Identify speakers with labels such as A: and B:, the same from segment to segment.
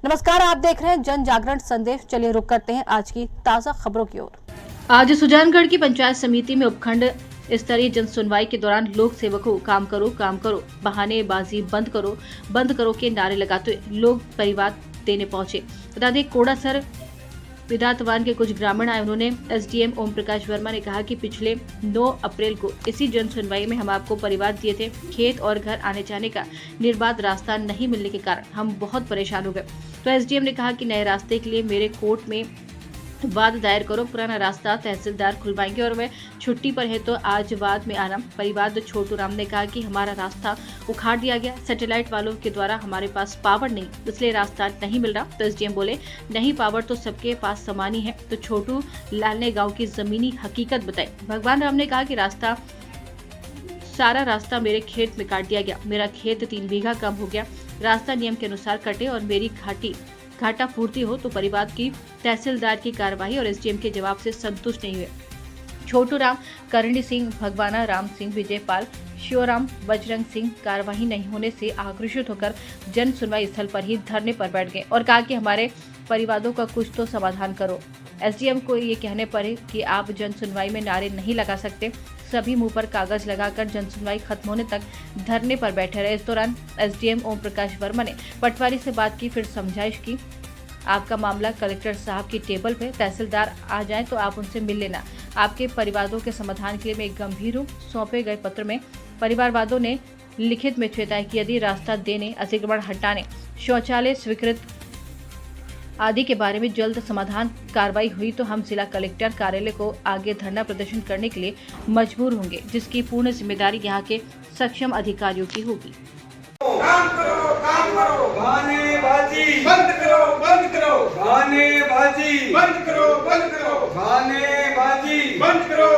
A: नमस्कार, आप देख रहे हैं जन जागरण संदेश। चलिए रुक करते हैं आज की ताजा खबरों की ओर। आज सुजानगढ़ की पंचायत समिति में उपखंड स्तरीय जन सुनवाई के दौरान लोक सेवकों काम करो, बहानेबाजी बंद करो के नारे लगाते हुए लोग परिवार देने पहुंचे। बता दें, कोड़ासर विधातवान के कुछ ग्रामीण आए। उन्होंने एसडीएम ओम प्रकाश वर्मा ने कहा कि पिछले 9 अप्रैल को इसी जन सुनवाई में हम आपको परिवार दिए थे। खेत और घर आने जाने का निर्बाध रास्ता नहीं मिलने के कारण हम बहुत परेशान हो गए। तो एसडीएम ने कहा कि नए रास्ते के लिए मेरे कोर्ट में वाद दायर करो। पुराना रास्ता तहसीलदार खुलवाएंगे और वह छुट्टी पर है तो आज वाद में आना। परिवार छोटू राम ने कहा कि हमारा रास्ता उखाड़ दिया गया, सैटेलाइट वालों के द्वारा हमारे पास पावर नहीं, इसलिए रास्ता नहीं मिल रहा। तो एसडीएम बोले, नहीं पावर तो सबके पास समान ही है। तो छोटू लाल ने गाँव की जमीनी हकीकत बताई। भगवान राम ने कहा कि सारा रास्ता मेरे खेत में काट दिया गया। मेरा खेत 3 बीघा कम हो गया। रास्ता नियम के अनुसार कटे और मेरी घाटा पूर्ति हो। तो परिवार की तहसीलदार की कार्रवाई और एसडीएम के जवाब से संतुष्ट नहीं हुए। छोटू राम, करणी सिंह, भगवाना राम सिंह, विजयपाल, शिवराम, बजरंग सिंह कार्रवाई नहीं होने से आक्रोशित होकर जन सुनवाई स्थल पर ही धरने पर बैठ गए और कहा कि हमारे परिवारों का कुछ तो समाधान करो। एसडीएम को ये कहने पर कि आप जन सुनवाई में नारे नहीं लगा सकते। सभी मुंह पर कागज लगाकर जन सुनवाई खत्म होने तक धरने पर बैठे रहे। इस दौरान एसडीएम ओम प्रकाश वर्मा ने पटवारी से बात की, फिर समझाइश की। आपका मामला कलेक्टर साहब की टेबल पे, तहसीलदार आ जाए तो आप उनसे मिल लेना। आपके परिवारों के समाधान के लिए मैं गंभीर हूँ। सौंपे गए पत्र में परिवारवादों ने लिखित में चेताया कि यदि रास्ता देने, अतिक्रमण हटाने, शौचालय स्वीकृत आदि के बारे में जल्द समाधान कार्रवाई हुई तो हम जिला कलेक्टर कार्यालय को आगे धरना प्रदर्शन करने के लिए मजबूर होंगे, जिसकी पूर्ण जिम्मेदारी यहाँ के सक्षम अधिकारियों की होगी।
B: काम करो, बहानेबाजी बंद करो, बहानेबाजी बंद करो, बहानेबाजी बंद करो।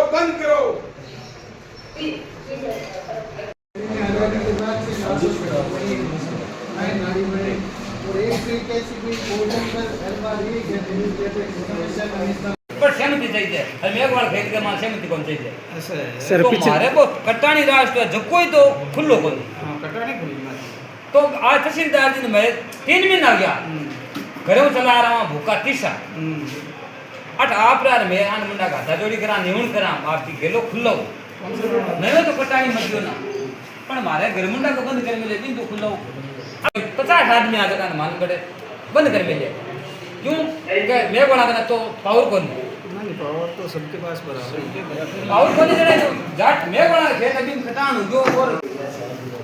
C: पर सहमति चाहिए, हम एक बार खेत के मां सहमति कौन चाहिए
D: सर
C: तो
D: पीछे
C: हमारे को कट्टानी राष्ट्र जो कोई तो खुल्लो को
B: कटाने खुली
C: तो आज तहसीलदार जी ने मैं 3 महीना आ गया घरों चला रहा हूँ भूखा तीसा अट आप यार मैं आन मुंडा घाटा जोड़ी करा निवण करा आपकी गेलो खुल्लो नहीं तो कटानी मत ना पण मारे घर मुंडा को बंद कर मिले दिन तो खुल्लो 50 आदमी आ गया मान करे बंद कर मिले क्यों मैं बोला करना तो पावर कौन
D: नहीं, पावर तो सबके पास बराबर
C: पावर कौन जड़े तो जाट मैं बोला खेत अभी कटान जो और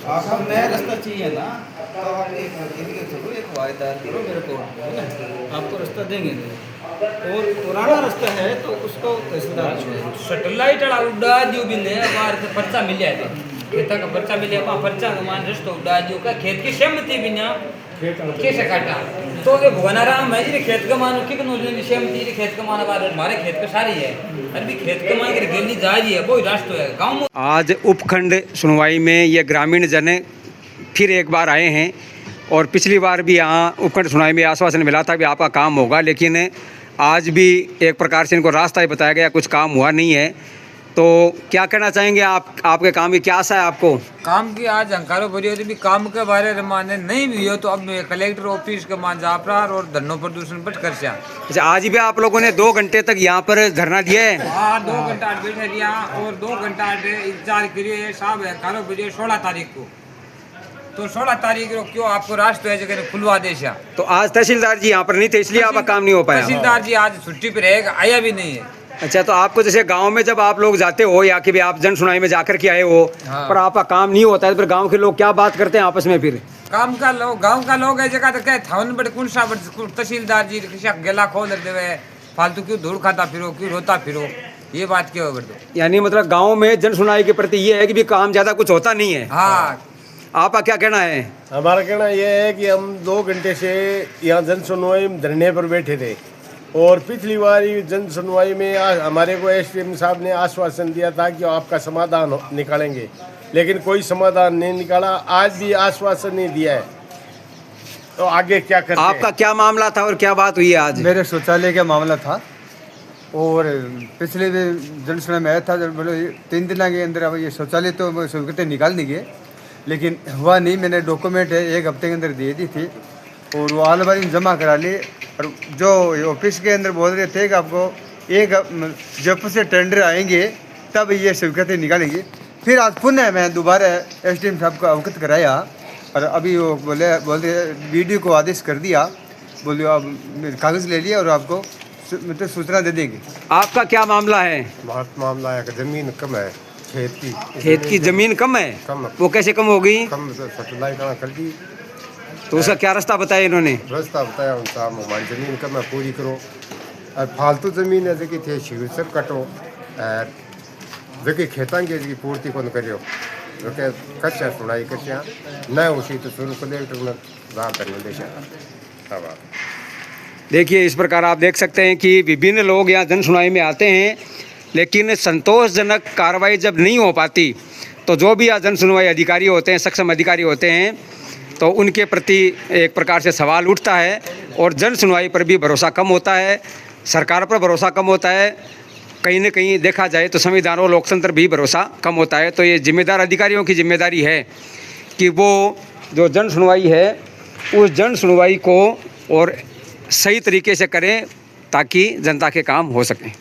E: आप नया रास्ता चाहिए ना तो आप एक चलो एक वायदा करो मेरे को है ना,
D: आपको रास्ता देंगे और पुराना रास्ता है तो उसको तहसीलदार
C: सैटेलाइट वाला उड़ा दियो भी ने बाहर से पर्चा मिल जाए खेत का पर्चा मिल जाए पर्चा का मान रस्तो उड़ा दियो का खेत की सहमति भी ना कैसे काटा तो ये भुवनाराम मैं जी खेत का मान की नो जी सहमति जी खेत का मान बार हमारे खेत का सारी है अरे खेत का मान के गेली जा रही है वो रास्ता है गांव में।
F: आज उपखंड सुनवाई में ये ग्रामीण जन फिर एक बार आए हैं और पिछली बार भी यहाँ उपखंड सुनवाई में आश्वासन मिला था कि आपका काम होगा, लेकिन आज भी एक प्रकार से इनको रास्ता ही बताया गया, कुछ काम हुआ नहीं है। तो क्या कहना चाहेंगे आप, आपके काम की क्या आशा है आपको?
C: काम की आज हंकारो भरी होती भी काम के बारे में माने नहीं भी हो तो अब कलेक्टर ऑफिस के मान जापरार और धनो प्रदूषण पर कर से।
F: अच्छा, आज भी आप लोगों ने 2 घंटे तक यहाँ पर धरना दिया है?
C: हाँ, 2 घंटा बैठे दिया और 2 घंटा इंतजार करिए साहब। हंकारो भरी 16 तारीख को तो 16 तारीख को क्यों आपको रास्ते जगह खुलवा दे।
F: तो आज तहसीलदार जी यहाँ पर नहीं थे इसलिए आपका काम नहीं हो पाया?
C: तहसीलदार जी आज छुट्टी पे रहेगा, आया भी नहीं है।
F: अच्छा, तो आपको जैसे गांव में जब आप लोग जाते हो या कि भी आप जन सुनवाई में जाकर के आए हो,
C: हाँ।
F: पर आपका काम नहीं होता है, तो फिर गांव के लोग क्या बात करते हैं आपस में? फिर
C: काम का लोग गांव का लोग है जगह तो कहे थावन बड़े कौन सा तहसीलदार जी किसी गला खोल देवे फालतू क्यों धूल खाता फिरो क्यों रोता फिरो, ये बात क्यों है?
F: यानी मतलब गाँव में जन सुनवाई के प्रति ये है कि भी काम ज़्यादा कुछ होता नहीं है।
C: हाँ,
F: आपका क्या कहना है?
G: हमारा कहना यह है कि हम 2 घंटे से यहाँ जन सुनवाई में धरने पर बैठे थे और पिछली बार जन सुनवाई में हमारे को एसडीएम साहब ने आश्वासन दिया था कि आपका समाधान निकालेंगे, लेकिन कोई समाधान नहीं निकाला। आज भी आश्वासन नहीं दिया है, तो आगे क्या करें?
F: आपका क्या मामला था और क्या बात हुई है आज?
D: मेरे शौचालय का मामला था और पिछले जन सुनवाई में आया था, बोले 3 दिन के अंदर अब ये शौचालय तो स्वीकृति निकाल दी गई, लेकिन हुआ नहीं। मैंने डॉक्यूमेंट 1 हफ्ते के अंदर दे दी थी और वो आलमारी में जमा करा ली। और जो ऑफिस के अंदर बोल रहे थे कि आपको एक जब से टेंडर आएंगे तब ये स्वीकृति निकालेंगी। फिर आज पुनः मैं दोबारा एसडीएम साहब को अवगत कराया और अभी वो बोलते वीडियो को आदेश कर दिया, बोलिए आप कागज़ ले लिया और आपको मतलब सूचना दे देंगे।
F: आपका क्या मामला है?
G: बहुत मामला है कि ज़मीन कम है,
F: खेत की ज़मीन कम है।
G: कम है।
F: वो कैसे कम हो गई?
G: कम सप्लाई कहाँ कर दी,
F: तो उसका क्या रास्ता बताया इन्होंने?
G: रास्ता बताया उन साहब, हमारी ज़मीन कम है पूरी करो। और फालतू ज़मीन है जो थे शीर से कटो और जो खेतों की पूर्ति को करो जो कि कच्चा सुनाई कच्चा न उसी तो शुरू कलेक्टर में निर्देश।
F: देखिए इस प्रकार आप देख सकते हैं कि विभिन्न लोग यहाँ जन सुनवाई में आते हैं, लेकिन संतोषजनक कार्रवाई जब नहीं हो पाती तो जो भी यहाँ जन सुनवाई अधिकारी होते हैं, सक्षम अधिकारी होते हैं, तो उनके प्रति एक प्रकार से सवाल उठता है और जन सुनवाई पर भी भरोसा कम होता है, सरकार पर भरोसा कम होता है। कहीं न कहीं देखा जाए तो संविधान और लोकतंत्र भी भरोसा कम होता है। तो ये जिम्मेदार अधिकारियों की जिम्मेदारी है कि वो जो जन सुनवाई है उस जन सुनवाई को और सही तरीके से करें ताकि जनता के काम हो सकें।